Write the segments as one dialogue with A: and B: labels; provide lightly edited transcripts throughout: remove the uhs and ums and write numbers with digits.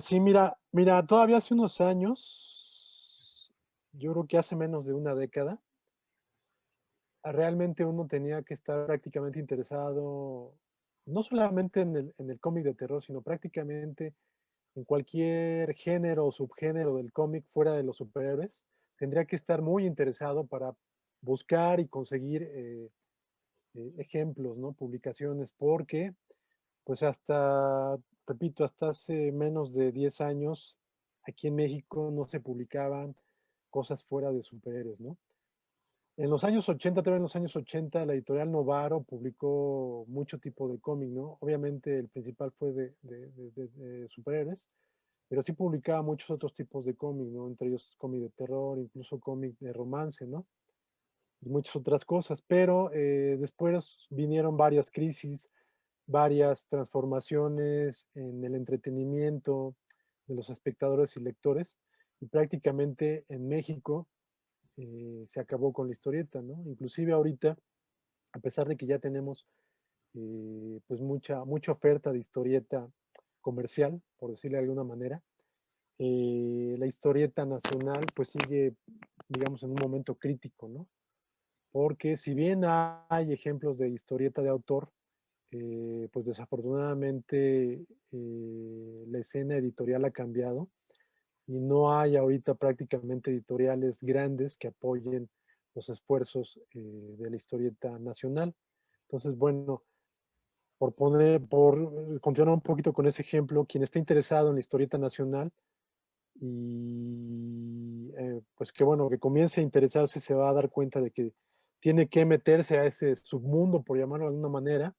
A: Sí, mira, todavía hace unos años, yo creo que hace menos de una década, realmente uno tenía que estar prácticamente interesado, no solamente en el cómic de terror, sino prácticamente en cualquier género o subgénero del cómic fuera de los superhéroes. Tendría que estar muy interesado para buscar y conseguir ejemplos, ¿no? Publicaciones, porque pues hasta, repito, hasta hace menos de 10 años, aquí en México no se publicaban cosas fuera de superhéroes, ¿no? En los años 80, todavía en los años 80, la editorial Novaro publicó mucho tipo de cómic, ¿no? Obviamente el principal fue de superhéroes, pero sí publicaba muchos otros tipos de cómic, ¿no? Entre ellos cómic de terror, incluso cómic de romance, ¿no? Y muchas otras cosas, pero después vinieron varias crisis, varias transformaciones en el entretenimiento de los espectadores y lectores, y prácticamente en México se acabó con la historieta, ¿no? Inclusive ahorita, a pesar de que ya tenemos pues mucha oferta de historieta comercial, por decirle de alguna manera, la historieta nacional pues sigue, digamos, en un momento crítico, ¿no? Porque si bien hay ejemplos de historieta de autor, pues desafortunadamente la escena editorial ha cambiado y no hay ahorita prácticamente editoriales grandes que apoyen los esfuerzos de la historieta nacional. Entonces, bueno, por continuar un poquito con ese ejemplo, quien esté interesado en la historieta nacional y pues que bueno, que comience a interesarse, se va a dar cuenta de que tiene que meterse a ese submundo, por llamarlo de alguna manera,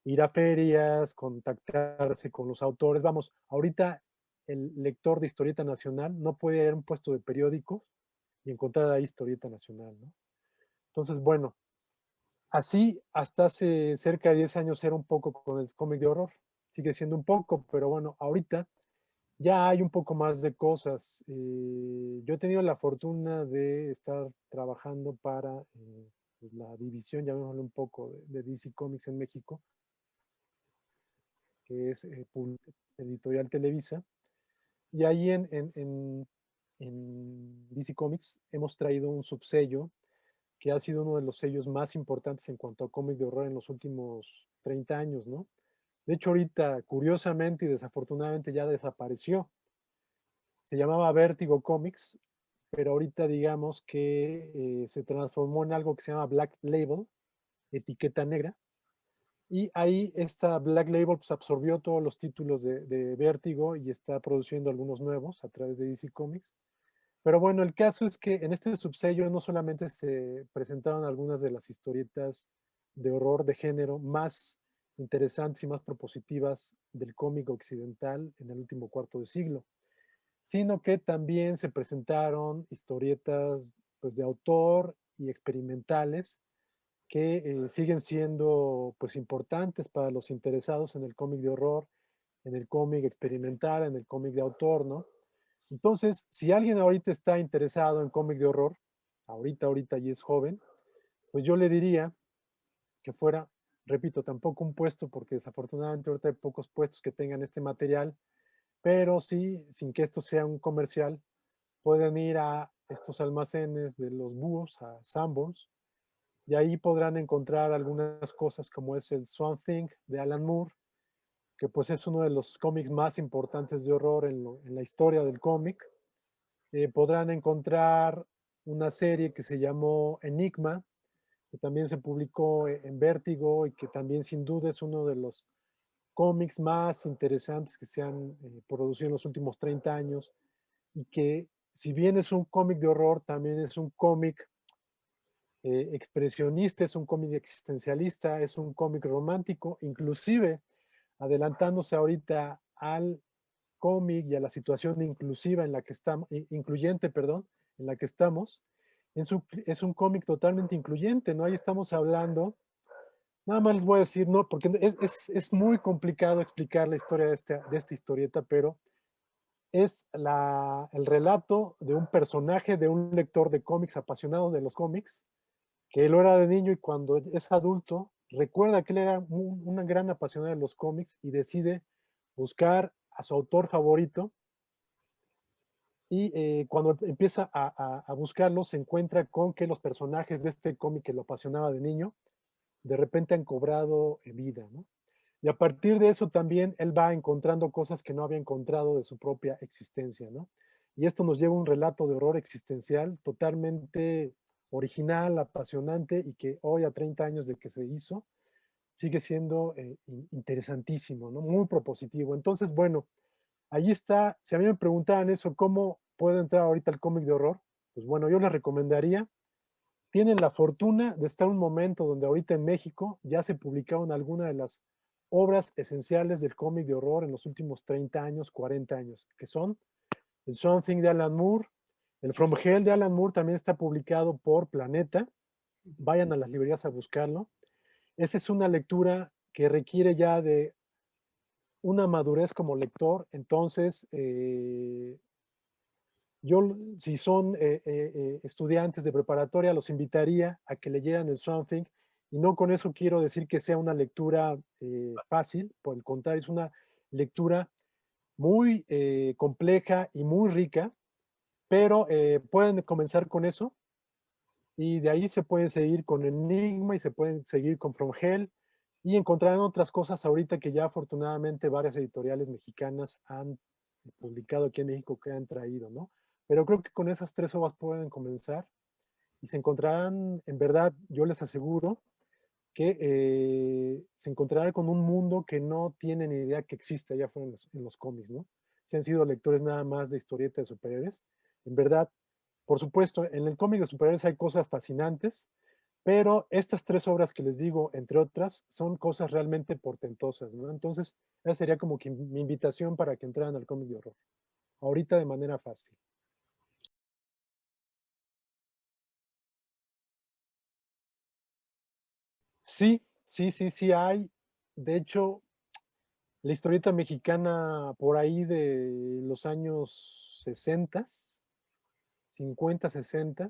A: ir a ferias, contactarse con los autores. Vamos, ahorita el lector de historieta nacional no puede ir a un puesto de periódicos y encontrar ahí historieta nacional, ¿no? Entonces, bueno, así hasta hace cerca de 10 años era un poco con el cómic de horror. Sigue siendo un poco, pero bueno, ahorita ya hay un poco más de cosas. Yo he tenido la fortuna de estar trabajando para pues, la división, llamémoslo un poco, de DC Comics en México, que es Editorial Televisa. Y ahí en DC Comics hemos traído un subsello que ha sido uno de los sellos más importantes en cuanto a cómic de horror en los últimos 30 años, ¿no? De hecho, ahorita, curiosamente y desafortunadamente, ya desapareció. Se llamaba Vértigo Comics, pero ahorita digamos que se transformó en algo que se llama Black Label, etiqueta negra, y ahí esta Black Label pues, absorbió todos los títulos de Vértigo y está produciendo algunos nuevos a través de DC Comics. Pero bueno, el caso es que en este subsello no solamente se presentaron algunas de las historietas de horror de género más interesantes y más propositivas del cómic occidental en el último cuarto de siglo, sino que también se presentaron historietas pues, de autor y experimentales que siguen siendo pues importantes para los interesados en el cómic de horror, en el cómic experimental, en el cómic de autor, ¿no? Entonces, si alguien ahorita está interesado en cómic de horror, ahorita y es joven, pues yo le diría que fuera, repito, tampoco un puesto, porque desafortunadamente ahorita hay pocos puestos que tengan este material, pero sí, sin que esto sea un comercial, pueden ir a estos almacenes de los búhos, a Sanborns, y ahí podrán encontrar algunas cosas como es el Swamp Thing de Alan Moore, que pues es uno de los cómics más importantes de horror en la historia del cómic. Podrán encontrar una serie que se llamó Enigma, que también se publicó en Vértigo y que también sin duda es uno de los cómics más interesantes que se han producido en los últimos 30 años y que si bien es un cómic de horror, también es un cómic expresionista, es un cómic existencialista, es un cómic romántico, inclusive adelantándose ahorita al cómic y a la situación inclusiva en la que estamos, incluyente, perdón, en la que estamos, es un cómic totalmente incluyente, ¿no? Ahí estamos hablando, nada más les voy a decir, no, porque es muy complicado explicar la historia de esta historieta, pero es el relato de un personaje, de un lector de cómics apasionado de los cómics, que él era de niño y cuando es adulto recuerda que él era un gran apasionado de los cómics y decide buscar a su autor favorito y cuando empieza a buscarlo se encuentra con que los personajes de este cómic que lo apasionaba de niño, de repente han cobrado vida, ¿no? Y a partir de eso también él va encontrando cosas que no había encontrado de su propia existencia, ¿no? Y esto nos lleva a un relato de horror existencial totalmente original, apasionante y que hoy a 30 años de que se hizo, sigue siendo interesantísimo, ¿no? Muy propositivo. Entonces, bueno, ahí está. Si a mí me preguntaban eso, ¿cómo puedo entrar ahorita al cómic de horror? Pues bueno, yo les recomendaría, tienen la fortuna de estar en un momento donde ahorita en México ya se publicaron algunas de las obras esenciales del cómic de horror en los últimos 30 años, 40 años, que son el Something de Alan Moore, el From Hell de Alan Moore también está publicado por Planeta, vayan a las librerías a buscarlo. Esa es una lectura que requiere ya de una madurez como lector, entonces yo, si son estudiantes de preparatoria, los invitaría a que leyeran el Swamp Thing, y no con eso quiero decir que sea una lectura fácil, por el contrario, es una lectura muy compleja y muy rica, pero pueden comenzar con eso, y de ahí se pueden seguir con Enigma, y se pueden seguir con From Hell, y encontrarán otras cosas ahorita que ya afortunadamente varias editoriales mexicanas han publicado aquí en México que han traído, ¿no? Pero creo que con esas tres obras pueden comenzar y se encontrarán, en verdad, yo les aseguro que se encontrarán con un mundo que no tienen idea que existe allá afuera en los cómics, ¿no? Si han sido lectores nada más de historietas de superhéroes, en verdad, por supuesto, en el cómic de superhéroes hay cosas fascinantes, pero estas tres obras que les digo, entre otras, son cosas realmente portentosas, ¿no? Entonces, esa sería como que mi invitación para que entraran al cómic de horror, ahorita de manera fácil. Sí, sí, sí, sí hay. De hecho, la historieta mexicana por ahí de los años 60, 50, 60,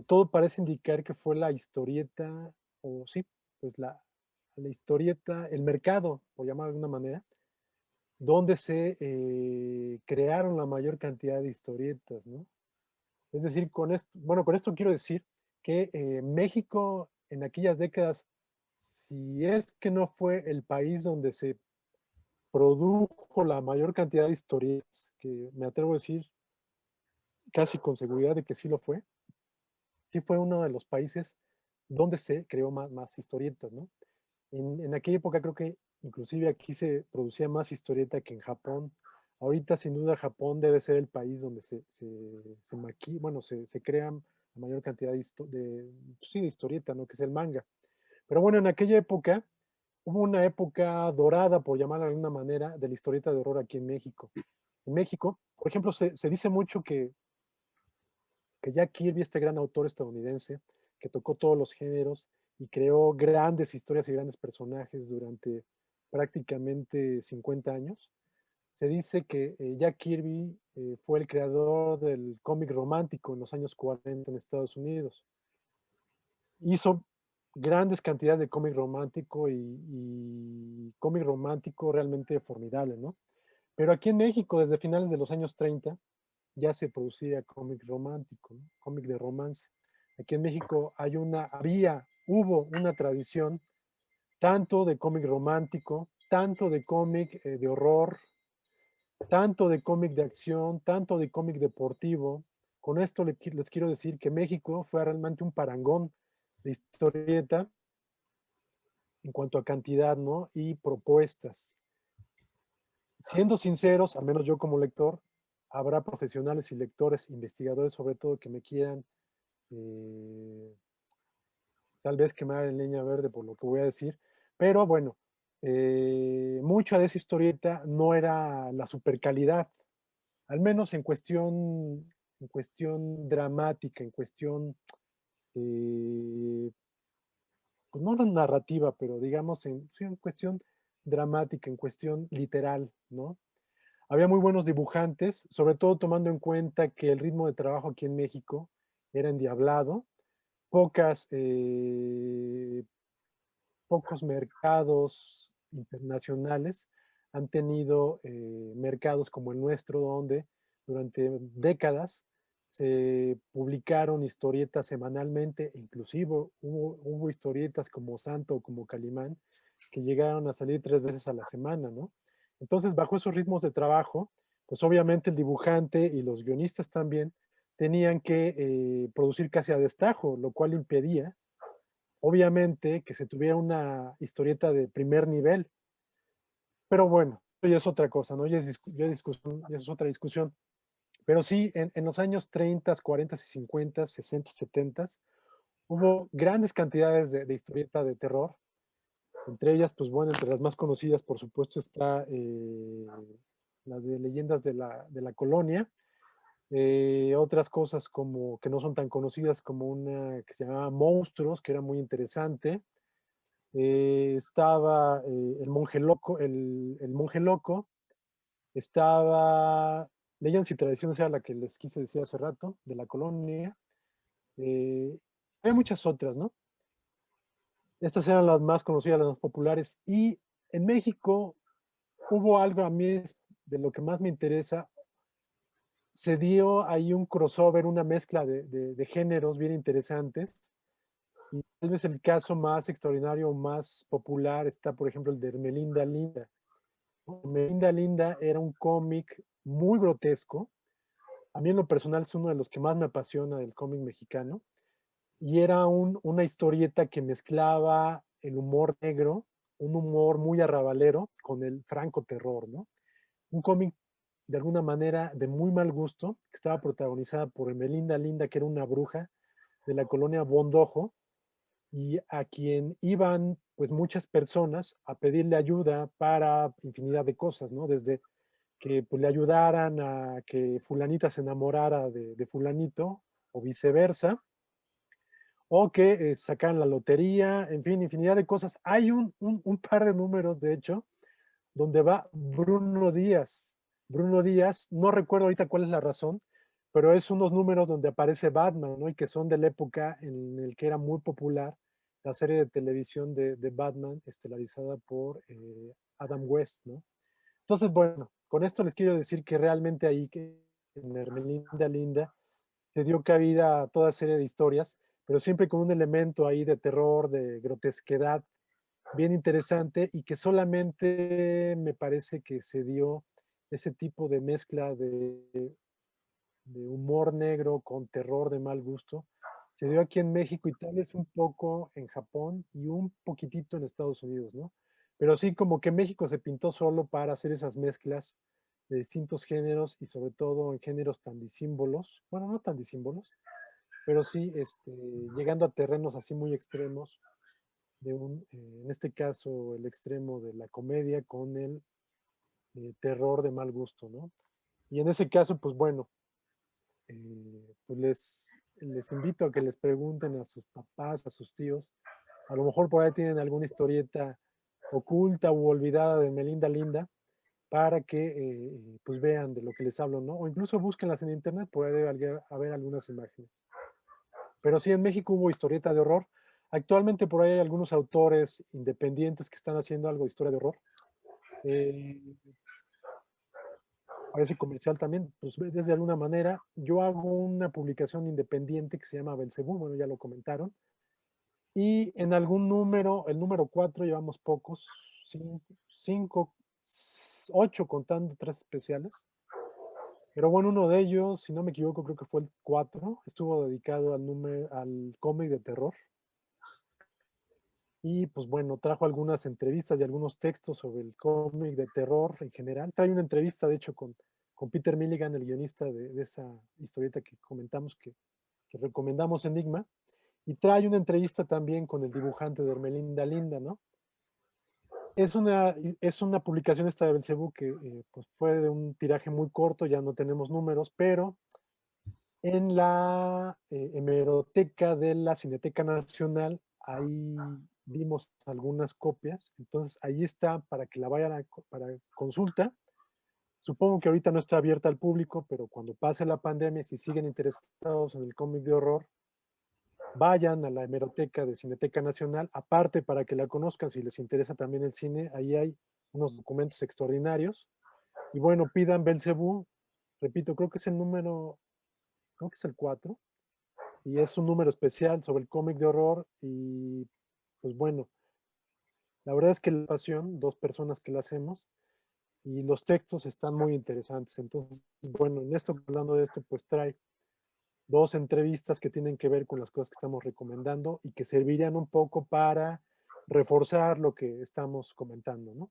A: todo parece indicar que fue la historieta, o sí, pues la historieta, el mercado, por llamar de alguna manera, donde se crearon la mayor cantidad de historietas, ¿no? Es decir, con esto, bueno, con esto quiero decir que México en aquellas décadas, si es que no fue el país donde se produjo la mayor cantidad de historietas, que me atrevo a decir casi con seguridad de que sí lo fue, sí fue uno de los países donde se creó más historietas, ¿no? En aquella época creo que inclusive aquí se producía más historieta que en Japón. Ahorita sin duda Japón debe ser el país donde bueno, se crean la mayor cantidad sí, de historieta, ¿no? Que es el manga. Pero bueno, en aquella época hubo una época dorada, por llamarla de alguna manera, de la historieta de horror aquí en México. En México, por ejemplo, se dice mucho que Jack Kirby, este gran autor estadounidense, que tocó todos los géneros y creó grandes historias y grandes personajes durante prácticamente 50 años, se dice que Jack Kirby fue el creador del cómic romántico en los años 40 en Estados Unidos. Hizo grandes cantidades de cómic romántico y cómic romántico realmente formidable, ¿no? Pero aquí en México, desde finales de los años 30, ya se producía cómic romántico, ¿no? Cómic de romance. Aquí en México hubo una tradición tanto de cómic romántico, tanto de cómic de horror, tanto de cómic de acción, tanto de cómic deportivo. Con esto les quiero decir que México fue realmente un parangón de historieta en cuanto a cantidad, ¿no? Y propuestas. Siendo sinceros, al menos yo como lector, habrá profesionales y lectores, investigadores sobre todo, que me quieran, eh, tal vez quemar en leña verde por lo que voy a decir, pero bueno, mucha de esa historieta no era la supercalidad, al menos en cuestión dramática, en cuestión, eh, pues no narrativa, pero digamos sí, en cuestión dramática, en cuestión literal, ¿no? Había muy buenos dibujantes, sobre todo tomando en cuenta que el ritmo de trabajo aquí en México era endiablado, pocas, pocos mercados internacionales han tenido mercados como el nuestro, donde durante décadas se publicaron historietas semanalmente, inclusive hubo historietas como Santo o como Calimán, que llegaron a salir 3 veces a la semana, ¿no? Entonces, bajo esos ritmos de trabajo, pues obviamente el dibujante y los guionistas también tenían que producir casi a destajo, lo cual impedía, obviamente, que se tuviera una historieta de primer nivel. Pero bueno, eso ya es otra cosa, ¿no? Ya es otra discusión. Pero sí, en los años 30, 40 y 50, 60, 70, hubo grandes cantidades de historieta de terror. Entre ellas, pues bueno, entre las más conocidas, por supuesto, está las de Leyendas de la Colonia. Otras cosas como que no son tan conocidas, como una que se llamaba Monstruos, que era muy interesante. Estaba el Monje Loco, el Monje Loco. Estaba Leyendas y Tradiciones, era la que les quise decir hace rato, de la Colonia. Eh, Hay muchas otras, ¿no? Estas eran las más conocidas, las más populares. Y en México hubo algo a mí de lo que más me interesa. Se dio ahí un crossover, una mezcla de géneros bien interesantes. Y tal vez el caso más extraordinario, más popular, está, por ejemplo, el de Hermelinda Linda. Hermelinda Linda era un cómic muy grotesco. A mí en lo personal es uno de los que más me apasiona del cómic mexicano. Y era una historieta que mezclaba el humor negro, un humor muy arrabalero, con el franco terror, ¿no? Un cómic de alguna manera de muy mal gusto, que estaba protagonizada por Melinda Linda, que era una bruja de la colonia Bondojo, y a quien iban pues muchas personas a pedirle ayuda para infinidad de cosas, ¿no? Desde que pues, le ayudaran a que fulanita se enamorara de fulanito o viceversa, o que sacaran la lotería, en fin, infinidad de cosas. Hay un par de números, de hecho, donde va Bruno Díaz. Bruno Díaz, no recuerdo ahorita cuál es la razón, pero es unos números donde aparece Batman, ¿no? Y que son de la época en el que era muy popular la serie de televisión de Batman, estelarizada por Adam West, ¿no? Entonces, bueno, con esto les quiero decir que realmente ahí que en Hermelinda Linda se dio cabida a toda serie de historias, pero siempre con un elemento ahí de terror, de grotesquedad, bien interesante y que solamente me parece que se dio ese tipo de mezcla de humor negro con terror de mal gusto. Se dio aquí en México y tal vez un poco en Japón y un poquitito en Estados Unidos, ¿no? Pero sí, como que México se pintó solo para hacer esas mezclas de distintos géneros y sobre todo en géneros tan disímbolos, bueno, no tan disímbolos, pero sí llegando a terrenos así muy extremos en este caso, el extremo de la comedia con el terror de mal gusto, ¿no? Y en ese caso, pues bueno, pues les invito a que les pregunten a sus papás, a sus tíos, a lo mejor por ahí tienen alguna historieta oculta u olvidada de Melinda Linda, para que pues vean de lo que les hablo, ¿no? O incluso búsquenlas en internet, por ahí debe haber algunas imágenes. Pero sí, en México hubo historieta de horror. Actualmente por ahí hay algunos autores independientes que están haciendo algo de historia de horror. Eh, Parece comercial también, pues desde alguna manera. Yo hago una publicación independiente que se llama Belcebú, bueno, ya lo comentaron. Y en algún número, el número 4, llevamos pocos, 5, 8 contando 3 especiales. Pero bueno, uno de ellos, si no me equivoco, creo que fue el 4, estuvo dedicado al cómic de terror. Y pues bueno, trajo algunas entrevistas y algunos textos sobre el cómic de terror en general. Trae una entrevista, de hecho, con Peter Milligan, el guionista de esa historieta que comentamos, que recomendamos Enigma. Y trae una entrevista también con el dibujante de Hermelinda Linda, ¿no? Es una publicación esta de Belcebú que pues fue de un tiraje muy corto, ya no tenemos números, pero en la hemeroteca de la Cineteca Nacional, ahí vimos algunas copias, entonces ahí está para que la vayan para consulta. Supongo que ahorita no está abierta al público, pero cuando pase la pandemia, si siguen interesados en el cómic de horror, vayan a la hemeroteca de Cineteca Nacional, aparte para que la conozcan, si les interesa también el cine, ahí hay unos documentos extraordinarios. Y bueno, pidan Belcebú, repito, creo que es el número, creo que es el 4 y es un número especial sobre el cómic de horror y pues bueno, la verdad es que la pasión, dos personas que la hacemos y los textos están muy interesantes. Entonces, bueno, en esto, hablando de esto, pues trae dos entrevistas que tienen que ver con las cosas que estamos recomendando y que servirían un poco para reforzar lo que estamos comentando, ¿no?